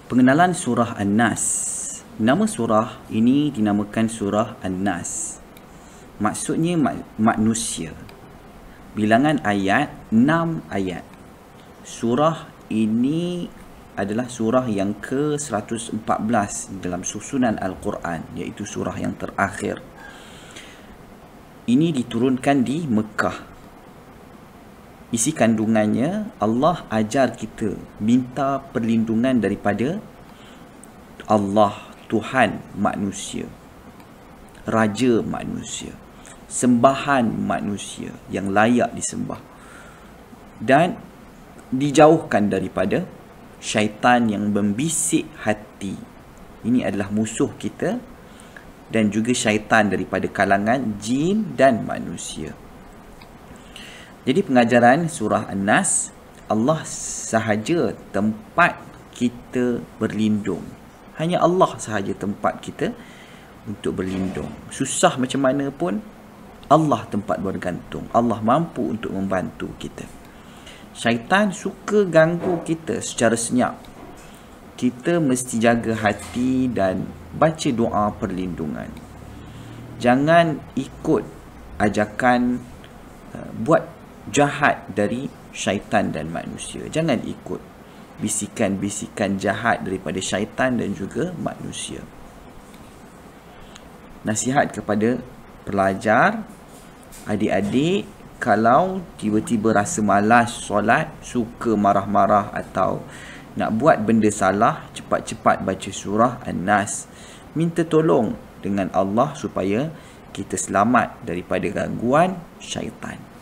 Pengenalan surah An-Nas. Nama surah ini dinamakan surah An-Nas. Maksudnya manusia. Bilangan ayat 6 ayat. Surah ini adalah surah yang ke-114 dalam susunan Al-Quran, iaitu surah yang terakhir. Ini diturunkan di Mekah. Isi kandungannya, Allah ajar kita minta perlindungan daripada Allah, Tuhan manusia, Raja manusia, sembahan manusia yang layak disembah, dan dijauhkan daripada syaitan yang membisik hati. Ini adalah musuh kita, dan juga syaitan daripada kalangan jin dan manusia. Jadi pengajaran surah An-Nas, Allah sahaja tempat kita berlindung. Hanya Allah sahaja tempat kita untuk berlindung. Susah macam mana pun, Allah tempat bergantung. Allah mampu untuk membantu kita. Syaitan suka ganggu kita secara senyap. Kita mesti jaga hati dan baca doa perlindungan. Jangan ikut ajakan buat jahat dari syaitan dan manusia. Jangan ikut bisikan-bisikan jahat daripada syaitan dan juga manusia. Nasihat kepada pelajar, adik-adik, kalau tiba-tiba rasa malas solat, suka marah-marah atau nak buat benda salah, cepat-cepat baca surah An-Nas. Minta tolong dengan Allah supaya kita selamat daripada gangguan syaitan.